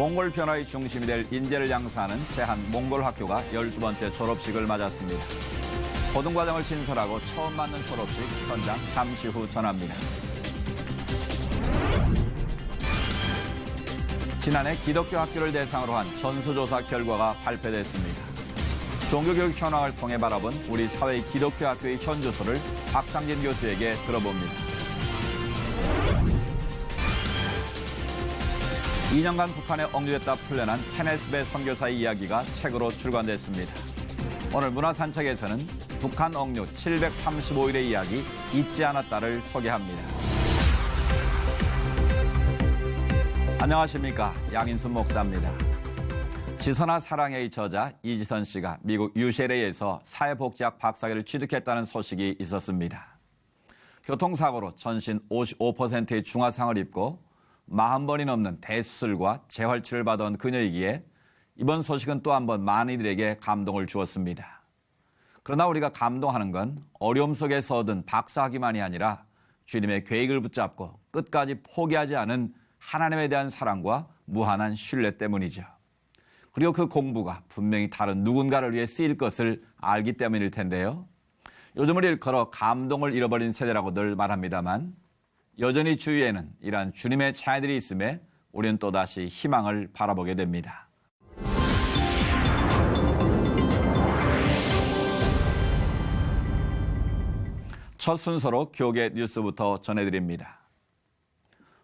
몽골 변화의 중심이 될 인재를 양산하는 제한 몽골 학교가 12번째 졸업식을 맞았습니다. 고등과정을 신설하고 처음 맞는 졸업식 현장 잠시 후 전합니다. 지난해 기독교 학교를 대상으로 한 전수조사 결과가 발표됐습니다. 종교교육 현황을 통해 바라본 우리 사회의 기독교 학교의 현주소를 박상진 교수에게 들어봅니다. 2년간 북한에 억류됐다 풀려난 케네스 배 선교사의 이야기가 책으로 출간됐습니다. 오늘 문화산책에서는 북한 억류 735일의 이야기 잊지 않았다를 소개합니다. 안녕하십니까, 양인순 목사입니다. 지선아 사랑해의 저자 이지선 씨가 미국 UCLA에서 사회복지학 박사학위를 취득했다는 소식이 있었습니다. 교통사고로 전신 55%의 중화상을 입고 40번이 넘는 대수술과 재활치료를 받아온 그녀이기에 이번 소식은 또 한 번 많은 이들에게 감동을 주었습니다. 그러나 우리가 감동하는 건 어려움 속에서 얻은 박사학위만이 아니라 주님의 계획을 붙잡고 끝까지 포기하지 않은 하나님에 대한 사랑과 무한한 신뢰 때문이죠. 그리고 그 공부가 분명히 다른 누군가를 위해 쓰일 것을 알기 때문일 텐데요. 요즘을 일컬어 감동을 잃어버린 세대라고 늘 말합니다만 여전히 주위에는 이러한 주님의 자녀들이 있음에 우리는 또다시 희망을 바라보게 됩니다. 첫 순서로 교계 뉴스부터 전해드립니다.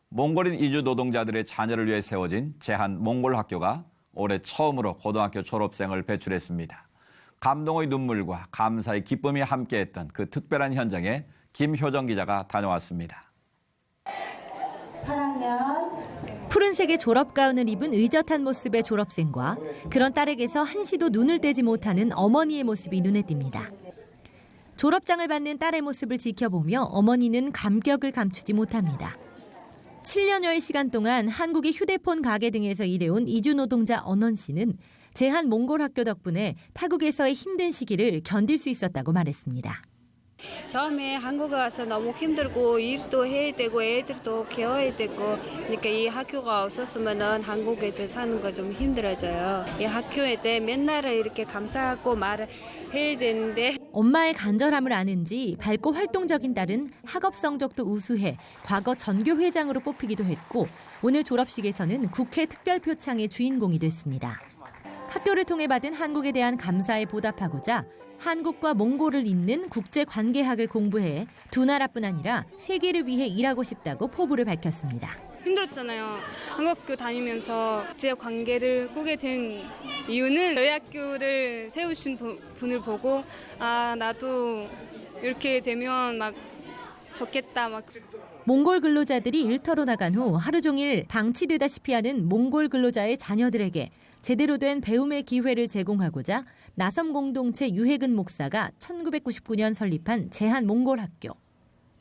몽골인 이주 노동자들의 자녀를 위해 세워진 제한 몽골 학교가 올해 처음으로 고등학교 졸업생을 배출했습니다. 감동의 눈물과 감사의 기쁨이 함께했던 그 특별한 현장에 김효정 기자가 다녀왔습니다. 푸른색의 졸업 가운을 입은 의젓한 모습의 졸업생과 그런 딸에게서 한시도 눈을 떼지 못하는 어머니의 모습이 눈에 띕니다. 졸업장을 받는 딸의 모습을 지켜보며 어머니는 감격을 감추지 못합니다. 7년여의 시간 동안 한국의 휴대폰 가게 등에서 일해온 이주 노동자 언원 씨는 제한 몽골 학교 덕분에 타국에서의 힘든 시기를 견딜 수 있었다고 말했습니다. 처음에 한국에 와서 너무 힘들고 일도 해야 되고 애들도 키워야 되고 그러니까 이 학교가 없었으면 한국에서 사는 거 좀 힘들어져요. 이 학교에 대해 맨날 이렇게 감사하고 말을 해야 되는데 엄마의 간절함을 아는지 밝고 활동적인 딸은 학업 성적도 우수해 과거 전교회장으로 뽑히기도 했고 오늘 졸업식에서는 국회 특별표창의 주인공이 됐습니다. 학교를 통해 받은 한국에 대한 감사에 보답하고자 한국과 몽골을 잇는 국제관계학을 공부해 두 나라뿐 아니라 세계를 위해 일하고 싶다고 포부를 밝혔습니다. 힘들었잖아요. 한국학교 다니면서 국제관계를 꾸게 된 이유는 저희 학교를 세우신 분을 보고 아 나도 이렇게 되면 막 좋겠다 막. 몽골 근로자들이 일터로 나간 후 하루 종일 방치되다시피 하는 몽골 근로자의 자녀들에게 제대로 된 배움의 기회를 제공하고자 나섬 공동체 유해근 목사가 1999년 설립한 제한 몽골 학교.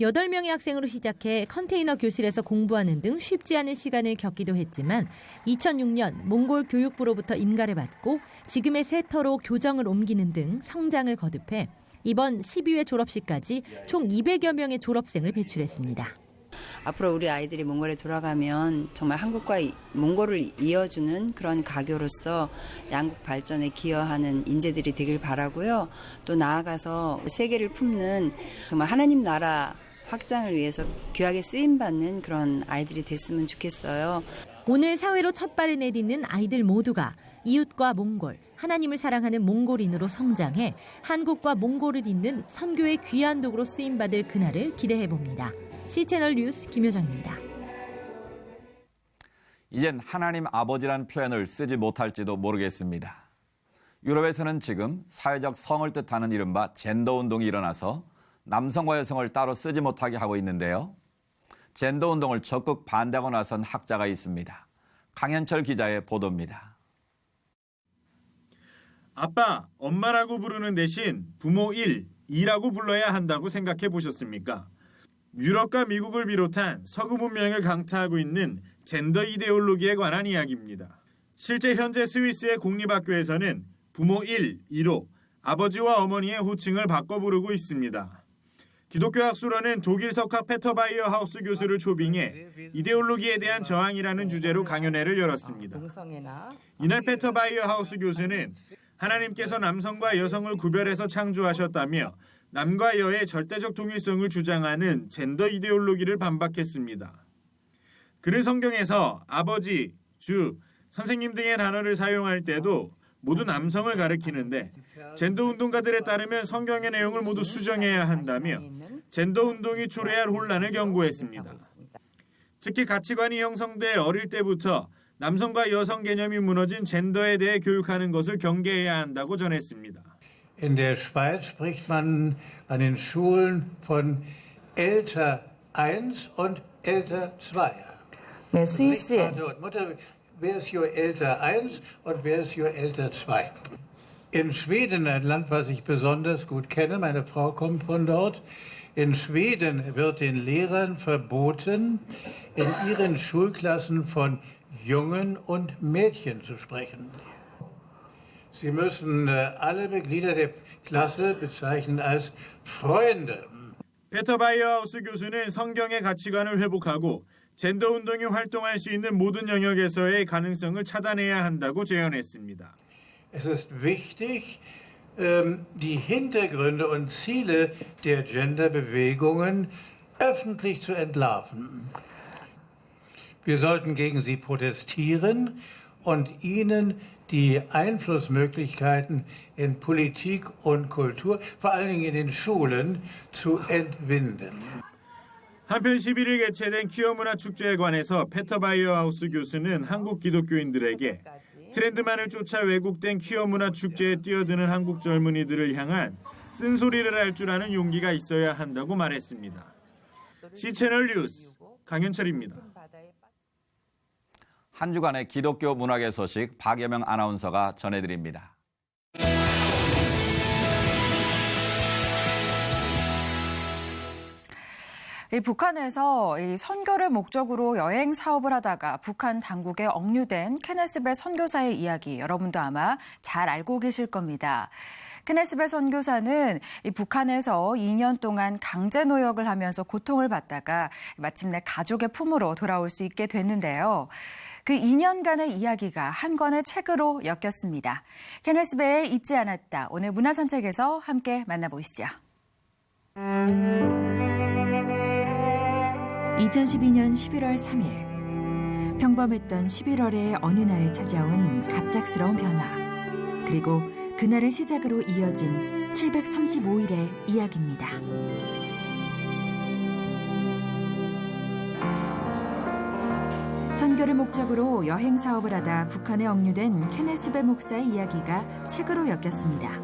8명의 학생으로 시작해 컨테이너 교실에서 공부하는 등 쉽지 않은 시간을 겪기도 했지만 2006년 몽골 교육부로부터 인가를 받고 지금의 세터로 교정을 옮기는 등 성장을 거듭해 이번 12회 졸업식까지 총 200여 명의 졸업생을 배출했습니다. 앞으로 우리 아이들이 몽골에 돌아가면 정말 한국과 몽골을 이어주는 그런 가교로서 양국 발전에 기여하는 인재들이 되길 바라고요. 또 나아가서 세계를 품는 정말 하나님 나라 확장을 위해서 귀하게 쓰임받는 그런 아이들이 됐으면 좋겠어요. 오늘 사회로 첫 발을 내딛는 아이들 모두가 이웃과 몽골, 하나님을 사랑하는 몽골인으로 성장해 한국과 몽골을 잇는 선교의 귀한 도구로 쓰임받을 그날을 기대해봅니다. C채널 뉴스 김효정입니다. 이젠 하나님 아버지란 표현을 쓰지 못할지도 모르겠습니다. 유럽에서는 지금 사회적 성을 뜻하는 이른바 젠더 운동이 일어나서 남성과 여성을 따로 쓰지 못하게 하고 있는데요. 젠더 운동을 적극 반대하고 나선 학자가 있습니다. 강현철 기자의 보도입니다. 아빠, 엄마라고 부르는 대신 부모 1, 2라고 불러야 한다고 생각해 보셨습니까? 유럽과 미국을 비롯한 서구 문명을 강타하고 있는 젠더 이데올로기에 관한 이야기입니다. 실제 현재 스위스의 공립학교에서는 부모 1, 2로 아버지와 어머니의 호칭을 바꿔 부르고 있습니다. 기독교학술원은 독일 석학 페터 바이어 하우스 교수를 초빙해 이데올로기에 대한 저항이라는 주제로 강연회를 열었습니다. 이날 페터 바이어 하우스 교수는 하나님께서 남성과 여성을 구별해서 창조하셨다며 남과 여의 절대적 동일성을 주장하는 젠더 이데올로기를 반박했습니다. 그는 성경에서 아버지, 주, 선생님 등의 단어를 사용할 때도 모두 남성을 가리키는데 젠더 운동가들에 따르면 성경의 내용을 모두 수정해야 한다며 젠더 운동이 초래할 혼란을 경고했습니다. 특히 가치관이 형성돼 어릴 때부터 남성과 여성 개념이 무너진 젠더에 대해 교육하는 것을 경계해야 한다고 전했습니다. In der Schweiz spricht man an den Schulen von älter 1 und älter 2. 네, 스위스에 Vater und Mutter, wer ist your älter 1 und wer ist your älter 2? In Schweden, ein Land, was ich besonders gut kenne, meine Frau kommt von dort, in Schweden wird den Lehrern verboten, in ihren Schulklassen von Jungen und Mädchen zu sprechen. Sie müssen alle Mitglieder der Klasse bezeichnen als Freunde. 페터 바이어하우스 교수는 성경의 가치관을 회복하고 젠더 운동이 활동할 수 있는 모든 영역에서의 가능성을 차단해야 한다고 제언했습니다. Es ist wichtig, die Hintergründe und Ziele der Genderbewegungen öffentlich zu entlarven. Wir sollten gegen sie protestieren und ihnen die Einflussmöglichkeiten in Politik und Kultur, vor allen Dingen in den Schulen, zu entwinden. 한편 11일 개최된 퀴어 문화 축제에 관해서 페터 바이어하우스 교수는 한국 기독교인들에게 트렌드만을 쫓아 왜곡된 퀴어 문화 축제에 뛰어드는 한국 젊은이들을 향한 쓴소리를 할 줄 아는 용기가 있어야 한다고 말했습니다. C채널 뉴스 강현철입니다. 한 주간의 기독교 문화계 소식 박예명 아나운서가 전해드립니다. 북한에서 이 선교를 목적으로 여행 사업을 하다가 북한 당국에 억류된 케네스 배 선교사의 이야기 여러분도 아마 잘 알고 계실 겁니다. 케네스 배 선교사는 북한에서 2년 동안 강제 노역을 하면서 고통을 받다가 마침내 가족의 품으로 돌아올 수 있게 됐는데요. 그 2년간의 이야기가 한 권의 책으로 엮였습니다. 케네스 배의 잊지 않았다. 오늘 문화산책에서 함께 만나보시죠. 2012년 11월 3일. 평범했던 11월의 어느 날에 찾아온 갑작스러운 변화. 그리고 그날을 시작으로 이어진 735일의 이야기입니다. 선교를 목적으로 여행 사업을 하다 북한에 억류된 케네스 배 목사의 이야기가 책으로 엮였습니다.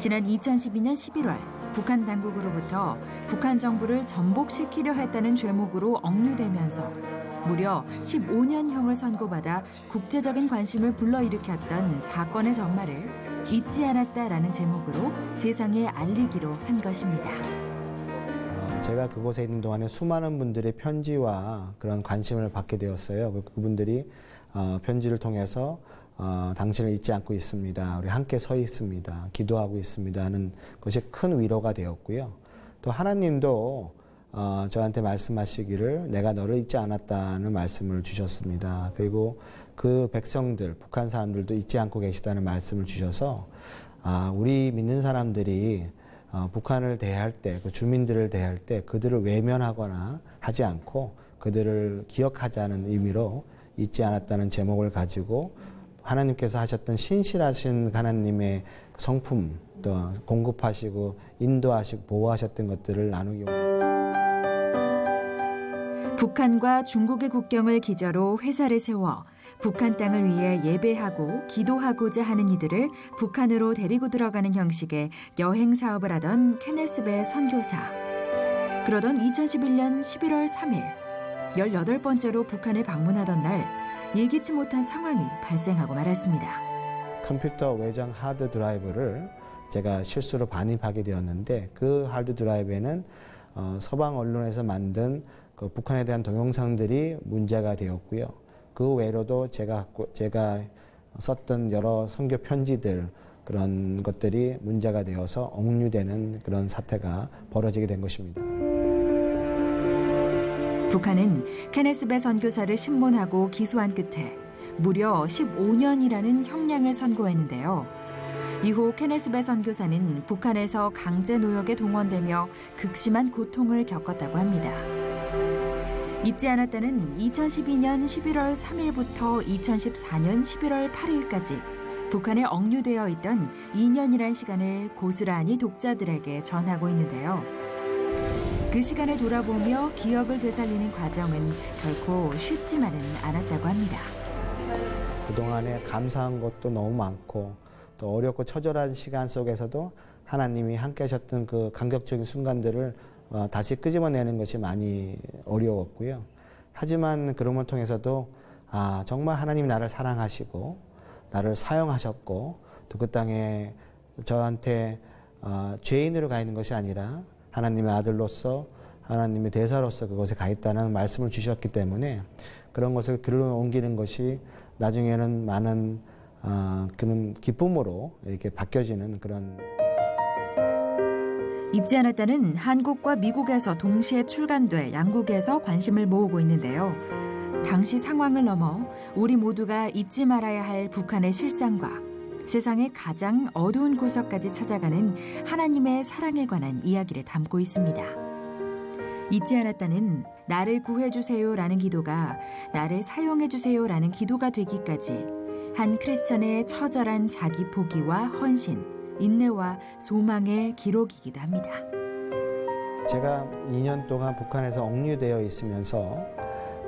지난 2012년 11월 북한 당국으로부터 북한 정부를 전복시키려 했다는 죄목으로 억류되면서 무려 15년형을 선고받아 국제적인 관심을 불러일으켰던 사건의 전말을 잊지 않았다라는 제목으로 세상에 알리기로 한 것입니다. 제가 그곳에 있는 동안에 수많은 분들의 편지와 그런 관심을 받게 되었어요. 그분들이 편지를 통해서 당신을 잊지 않고 있습니다. 우리 함께 서 있습니다. 기도하고 있습니다. 하는 것이 큰 위로가 되었고요. 또 하나님도 저한테 말씀하시기를 내가 너를 잊지 않았다는 말씀을 주셨습니다. 그리고 그 백성들, 북한 사람들도 잊지 않고 계시다는 말씀을 주셔서 우리 믿는 사람들이 북한을 대할 때, 그 주민들을 대할 때 그들을 외면하거나 하지 않고 그들을 기억하자는 의미로 잊지 않았다는 제목을 가지고 하나님께서 하셨던 신실하신 하나님의 성품, 또 공급하시고 인도하시고 보호하셨던 것들을 나누기 원합니다. 북한과 중국의 국경을 기저로 회사를 세워 북한 땅을 위해 예배하고 기도하고자 하는 이들을 북한으로 데리고 들어가는 형식의 여행 사업을 하던 케네스 배 선교사. 그러던 2011년 11월 3일, 18번째로 북한을 방문하던 날 예기치 못한 상황이 발생하고 말았습니다. 컴퓨터 외장 하드 드라이브를 제가 실수로 반입하게 되었는데 그 하드 드라이브에는 서방 언론에서 만든 그 북한에 대한 동영상들이 문제가 되었고요. 그 외로도 제가 썼던 여러 선교 편지들 그런 것들이 문제가 되어서 억류되는 그런 사태가 벌어지게 된 것입니다. 북한은 케네스 배 선교사를 신문하고 기소한 끝에 무려 15년이라는 형량을 선고했는데요. 이후 케네스 배 선교사는 북한에서 강제 노역에 동원되며 극심한 고통을 겪었다고 합니다. 잊지 않았다는 2012년 11월 3일부터 2014년 11월 8일까지 북한에 억류되어 있던 2년이란 시간을 고스란히 독자들에게 전하고 있는데요. 그 시간을 돌아보며 기억을 되살리는 과정은 결코 쉽지만은 않았다고 합니다. 그동안에 감사한 것도 너무 많고 또 어렵고 처절한 시간 속에서도 하나님이 함께 하셨던 그 감격적인 순간들을 다시 끄집어내는 것이 많이 어려웠고요. 하지만 그런 걸 통해서도 정말 하나님이 나를 사랑하시고 나를 사용하셨고 또 그 땅에 저한테 죄인으로 가 있는 것이 아니라 하나님의 아들로서 하나님의 대사로서 그곳에 가 있다는 말씀을 주셨기 때문에 그런 것을 글로 옮기는 것이 나중에는 많은 그런 기쁨으로 이렇게 바뀌어지는 그런. 잊지 않았다는 한국과 미국에서 동시에 출간돼 양국에서 관심을 모으고 있는데요. 당시 상황을 넘어 우리 모두가 잊지 말아야 할 북한의 실상과 세상의 가장 어두운 구석까지 찾아가는 하나님의 사랑에 관한 이야기를 담고 있습니다. 잊지 않았다는 나를 구해주세요라는 기도가 나를 사용해주세요라는 기도가 되기까지 한 크리스천의 처절한 자기 포기와 헌신, 인내와 소망의 기록이기도 합니다. 제가 2년 동안 북한에서 억류되어 있으면서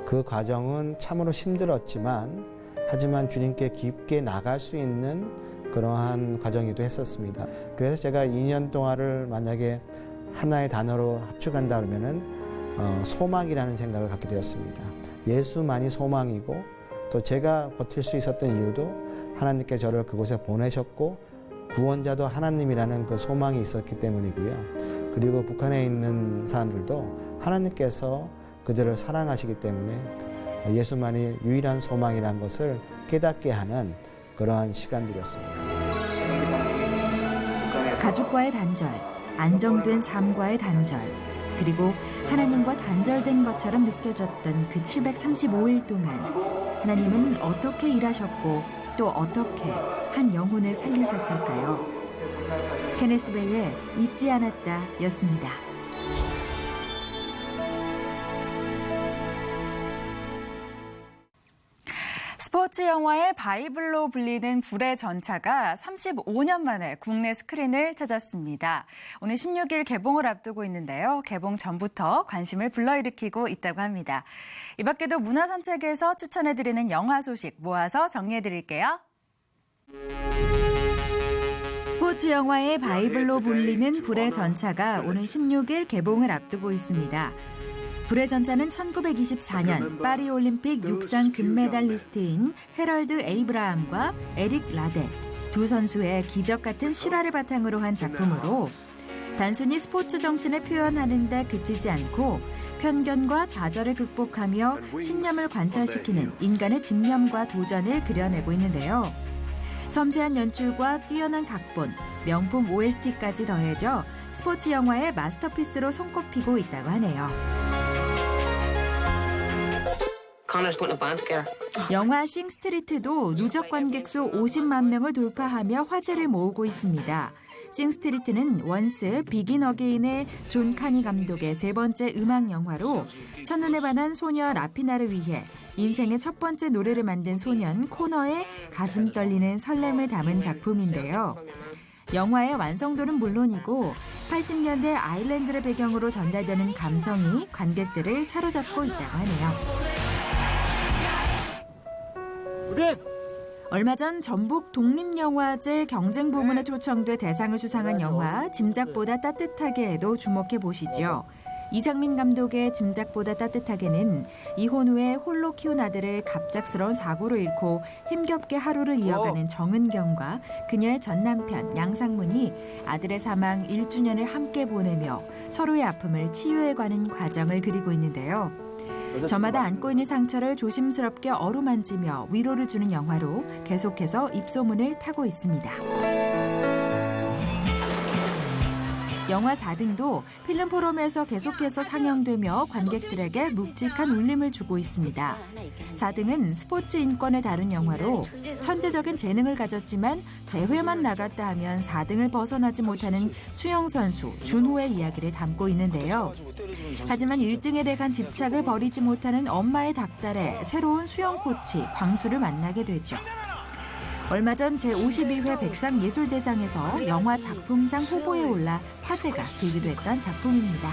그 과정은 참으로 힘들었지만 하지만 주님께 깊게 나갈 수 있는 그러한 과정이기도 했었습니다. 그래서 제가 2년 동안을 만약에 하나의 단어로 합축한다 그러면은 소망이라는 생각을 갖게 되었습니다. 예수만이 소망이고 또 제가 버틸 수 있었던 이유도 하나님께 저를 그곳에 보내셨고 구원자도 하나님이라는 그 소망이 있었기 때문이고요. 그리고 북한에 있는 사람들도 하나님께서 그들을 사랑하시기 때문에 예수만이 유일한 소망이라는 것을 깨닫게 하는 그러한 시간들이었습니다. 가족과의 단절, 안정된 삶과의 단절, 그리고 하나님과 단절된 것처럼 느껴졌던 그 735일 동안 하나님은 어떻게 일하셨고 또 어떻게 한 영혼을 살리셨을까요? 케네스 베이의 잊지 않았다 였습니다. 스포츠 영화의 바이블로 불리는 불의 전차가 35년 만에 국내 스크린을 찾았습니다. 오늘 16일 개봉을 앞두고 있는데요. 개봉 전부터 관심을 불러일으키고 있다고 합니다. 이 밖에도 문화산책에서 추천해드리는 영화 소식 모아서 정리해드릴게요. 스포츠 영화의 바이블로 불리는 불의 전차가 오늘 16일 개봉을 앞두고 있습니다. 불의 전차는 1924년 파리올림픽 육상 금메달리스트인 헤럴드 에이브라함과 에릭 라데 두 선수의 기적 같은 실화를 바탕으로 한 작품으로 단순히 스포츠 정신을 표현하는 데 그치지 않고 편견과 좌절을 극복하며 신념을 관철시키는 인간의 집념과 도전을 그려내고 있는데요. 섬세한 연출과 뛰어난 각본, 명품 OST까지 더해져 스포츠 영화의 마스터피스로 손꼽히고 있다고 하네요. 영화 싱스트리트도 누적 관객 수 50만 명을 돌파하며 화제를 모으고 있습니다. 싱스트리트는 원스 비긴 어게인의 존 카니 감독의 세 번째 음악 영화로 첫눈에 반한 소녀 라피나를 위해 인생의 첫 번째 노래를 만든 소년 코너의 가슴 떨리는 설렘을 담은 작품인데요. 영화의 완성도는 물론이고 80년대 아일랜드를 배경으로 전달되는 감성이 관객들을 사로잡고 있다고 하네요. 얼마 전 전북 독립영화제 경쟁부문에 초청돼 대상을 수상한 영화 짐작보다 따뜻하게에도 주목해 보시죠. 이상민 감독의 짐작보다 따뜻하게는 이혼 후에 홀로 키운 아들을 갑작스러운 사고로 잃고 힘겹게 하루를 이어가는 정은경과 그녀의 전 남편 양상문이 아들의 사망 1주년을 함께 보내며 서로의 아픔을 치유해가는 과정을 그리고 있는데요. 저마다 안고 있는 상처를 조심스럽게 어루만지며 위로를 주는 영화로 계속해서 입소문을 타고 있습니다. 영화 4등도 필름 포럼에서 계속해서 상영되며 관객들에게 묵직한 울림을 주고 있습니다. 4등은 스포츠 인권을 다룬 영화로 천재적인 재능을 가졌지만 대회만 나갔다 하면 4등을 벗어나지 못하는 수영 선수 준호의 이야기를 담고 있는데요. 하지만 1등에 대한 집착을 버리지 못하는 엄마의 닥달에 새로운 수영 코치 광수를 만나게 되죠. 얼마 전 제52회 백상예술대상에서 영화 작품상 후보에 올라 화제가 되기도 했던 작품입니다.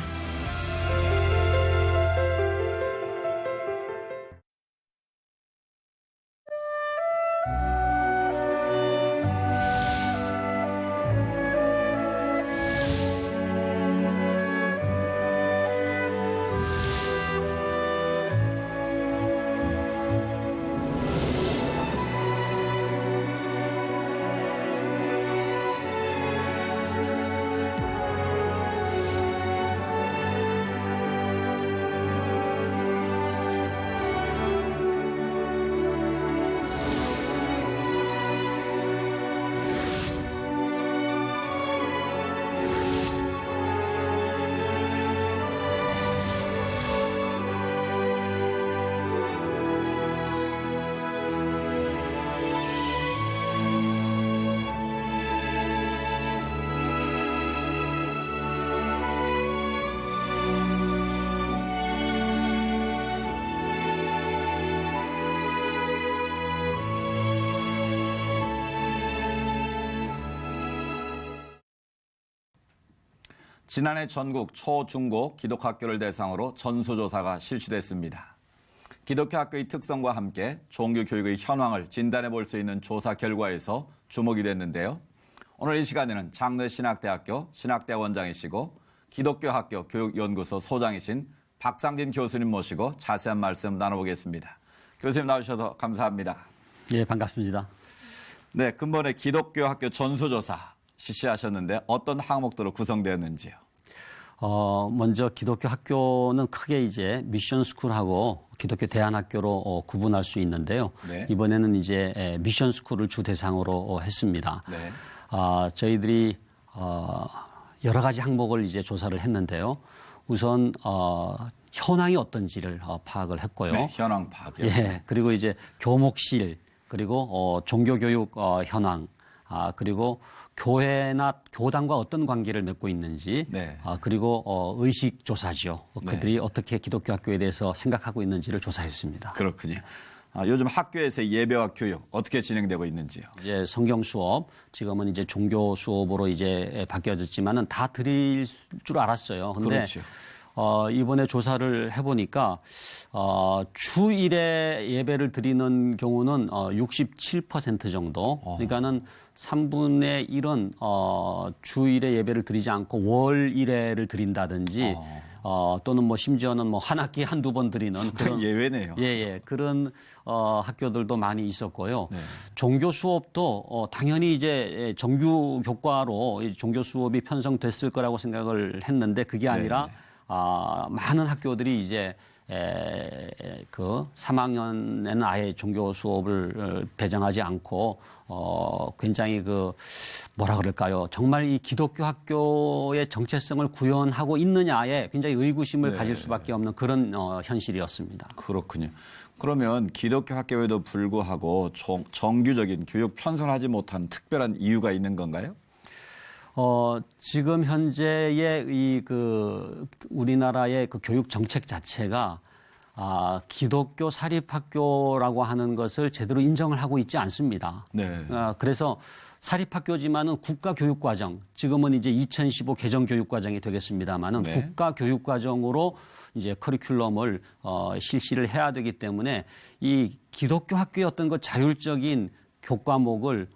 지난해 전국 초, 중고 기독학교를 대상으로 전수조사가 실시됐습니다. 기독교 학교의 특성과 함께 종교 교육의 현황을 진단해 볼 수 있는 조사 결과에서 주목이 됐는데요. 오늘 이 시간에는 장르신학대학교 신학대 원장이시고 기독교 학교 교육연구소 소장이신 박상진 교수님 모시고 자세한 말씀 나눠보겠습니다. 교수님 나오셔서 감사합니다. 예, 반갑습니다. 네, 근본에 기독교 학교 전수조사 실시하셨는데 어떤 항목들로 구성되었는지요? 먼저 기독교 학교는 크게 이제 미션 스쿨하고 기독교 대안학교로 구분할 수 있는데요. 네. 이번에는 이제 미션 스쿨을 주 대상으로 했습니다. 네. 저희들이 여러 가지 항목을 이제 조사를 했는데요. 우선 현황이 어떤지를 파악을 했고요. 네, 현황 파악이요. 예, 그리고 이제 교목실, 그리고 종교교육 현황, 그리고 교회나 교단과 어떤 관계를 맺고 있는지, 네. 그리고 의식 조사죠. 네. 그들이 어떻게 기독교 학교에 대해서 생각하고 있는지를 조사했습니다. 그렇군요. 요즘 학교에서 예배와 교육 어떻게 진행되고 있는지요? 이제 성경 수업, 지금은 이제 종교 수업으로 이제 바뀌어졌지만은 다 드릴 줄 알았어요. 근데 그렇죠. 이번에 조사를 해보니까 주일에 예배를 드리는 경우는 67% 정도. 그러니까는 3분의 1은 주일에 예배를 드리지 않고 월 1회를 드린다든지 또는 뭐 심지어는 뭐 한 학기에 한두 번 드리는 그런 예외네요. 예, 그런 학교들도 많이 있었고요. 네. 종교 수업도 당연히 이제 정규 교과로 종교 수업이 편성됐을 거라고 생각을 했는데 그게 아니라 많은 학교들이 이제 그 3학년에는 아예 종교 수업을 배정하지 않고 굉장히 그 뭐라 그럴까요? 정말 이 기독교 학교의 정체성을 구현하고 있느냐에 굉장히 의구심을 네. 가질 수밖에 없는 그런 현실이었습니다. 그렇군요. 그러면 기독교 학교에도 불구하고 정규적인 교육 편성하지 못한 특별한 이유가 있는 건가요? 지금 현재의 우리나라의 그 교육 정책 자체가 기독교 사립학교라고 하는 것을 제대로 인정을 하고 있지 않습니다. 네. 그래서 사립학교지만은 국가교육과정, 지금은 이제 2015 개정교육과정이 되겠습니다만은 네. 국가교육과정으로 이제 커리큘럼을 실시를 해야 되기 때문에 이 기독교 학교의 어떤 그 자율적인 교과목을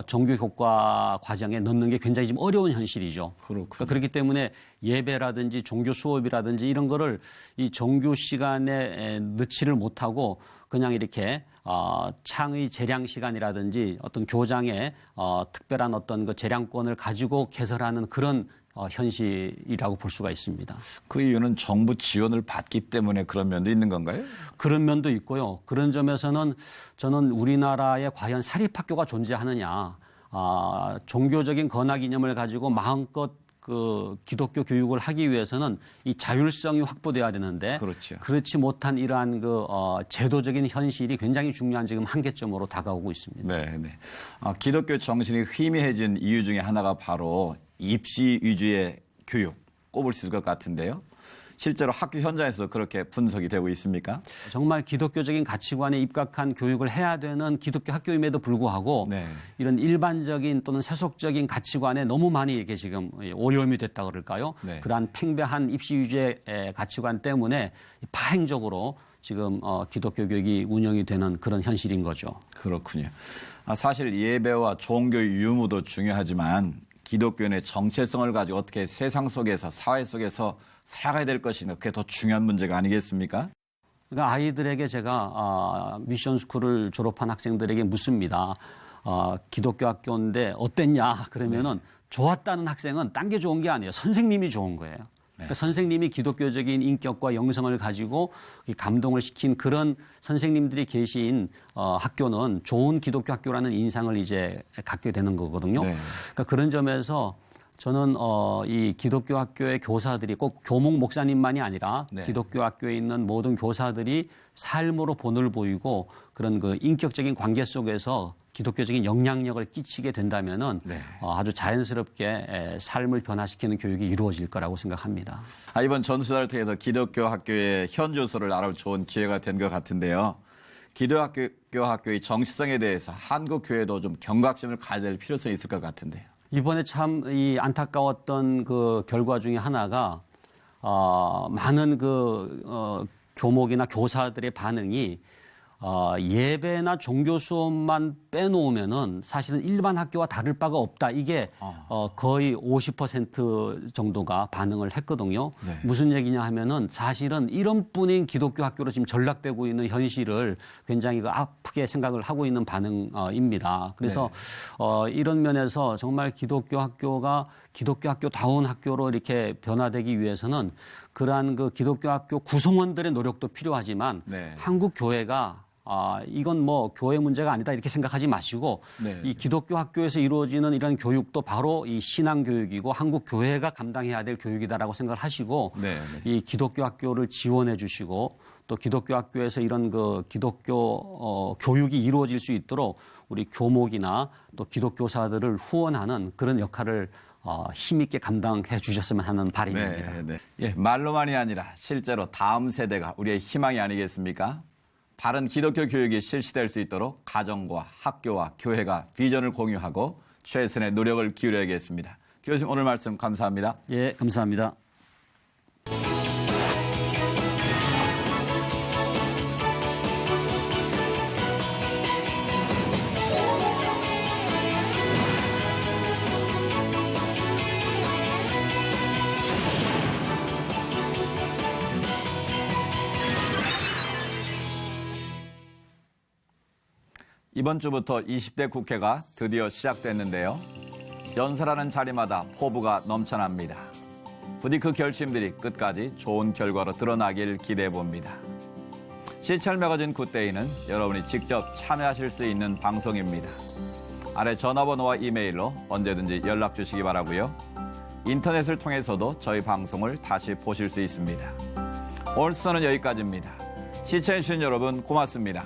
정규 교과 과정에 넣는 게 굉장히 좀 어려운 현실이죠. 그러니까 그렇기 때문에 예배라든지 종교 수업이라든지 이런 거를 이 정규 시간에 넣지를 못하고 그냥 이렇게 창의 재량 시간이라든지 어떤 교장의 특별한 어떤 그 재량권을 가지고 개설하는 그런 현실이라고 볼 수가 있습니다. 그 이유는 정부 지원을 받기 때문에 그런 면도 있는 건가요? 그런 면도 있고요. 그런 점에서는 저는 우리나라에 과연 사립학교가 존재하느냐, 종교적인 권학 이념을 가지고 마음껏 그 기독교 교육을 하기 위해서는 이 자율성이 확보돼야 되는데 그렇죠. 그렇지 못한 이러한 제도적인 현실이 굉장히 중요한 지금 한계점으로 다가오고 있습니다. 네, 네. 기독교 정신이 희미해진 이유 중에 하나가 바로 입시 위주의 교육 꼽을 수 있을 것 같은데요. 실제로 학교 현장에서 그렇게 분석이 되고 있습니까? 정말 기독교적인 가치관에 입각한 교육을 해야 되는 기독교 학교임에도 불구하고 네. 이런 일반적인 또는 세속적인 가치관에 너무 많이 이게 지금 오염이 됐다 그럴까요? 네. 그러한 팽배한 입시 위주의 가치관 때문에 파행적으로 지금 기독교 교육이 운영이 되는 그런 현실인 거죠. 그렇군요. 사실 예배와 종교 유무도 중요하지만 기독교인의 정체성을 가지고 어떻게 세상 속에서 사회 속에서 살아가야 될 것인가 그게 더 중요한 문제가 아니겠습니까? 그러니까 아이들에게 제가 미션 스쿨을 졸업한 학생들에게 묻습니다. 기독교 학교인데 어땠냐? 그러면은 좋았다는 학생은 딴 게 좋은 게 아니에요. 선생님이 좋은 거예요. 그러니까 선생님이 기독교적인 인격과 영성을 가지고 감동을 시킨 그런 선생님들이 계신 학교는 좋은 기독교 학교라는 인상을 이제 갖게 되는 거거든요. 네. 그러니까 그런 점에서 저는 이 기독교 학교의 교사들이 꼭 교목 목사님만이 아니라 네. 기독교 학교에 있는 모든 교사들이 삶으로 본을 보이고 그런 그 인격적인 관계 속에서 기독교적인 영향력을 끼치게 된다면은 네. 아주 자연스럽게 삶을 변화시키는 교육이 이루어질 거라고 생각합니다. 이번 전수사를 통해서 기독교 학교의 현주소를 알아볼 좋은 기회가 된 것 같은데요. 기독교 학교의 정체성에 대해서 한국 교회도 좀 경각심을 가져야 될 필요성이 있을 것 같은데요. 이번에 참 이 안타까웠던 그 결과 중에 하나가 많은 교목이나 교사들의 반응이 예배나 종교 수업만 빼놓으면은 사실은 일반 학교와 다를 바가 없다. 이게 거의 50% 정도가 반응을 했거든요. 네. 무슨 얘기냐 하면은 사실은 이런 뿐인 기독교 학교로 지금 전락되고 있는 현실을 굉장히 아프게 생각을 하고 있는 반응입니다. 그래서 이런 면에서 정말 기독교 학교가 기독교 학교다운 학교로 이렇게 변화되기 위해서는 그러한 그 기독교 학교 구성원들의 노력도 필요하지만 네. 한국 교회가 이건 뭐 교회 문제가 아니다 이렇게 생각하지 마시고 네. 이 기독교 학교에서 이루어지는 이런 교육도 바로 이 신앙 교육이고 한국 교회가 감당해야 될 교육이다라고 생각을 하시고 네. 이 기독교 학교를 지원해 주시고 또 기독교 학교에서 이런 그 기독교 교육이 이루어질 수 있도록 우리 교목이나 또 기독교사들을 후원하는 그런 역할을 힘있게 감당해 주셨으면 하는 바람입니다. 네, 네. 예, 말로만이 아니라 실제로 다음 세대가 우리의 희망이 아니겠습니까? 바른 기독교 교육이 실시될 수 있도록 가정과 학교와 교회가 비전을 공유하고 최선의 노력을 기울여야겠습니다. 교수님 오늘 말씀 감사합니다. 예, 감사합니다. 이번 주부터 20대 국회가 드디어 시작됐는데요. 연설하는 자리마다 포부가 넘쳐납니다. 부디 그 결심들이 끝까지 좋은 결과로 드러나길 기대해 봅니다. 시찰 매거진 굿데이는 여러분이 직접 참여하실 수 있는 방송입니다. 아래 전화번호와 이메일로 언제든지 연락 주시기 바라고요. 인터넷을 통해서도 저희 방송을 다시 보실 수 있습니다. 오늘 수는 여기까지입니다. 시청해주신 여러분 고맙습니다.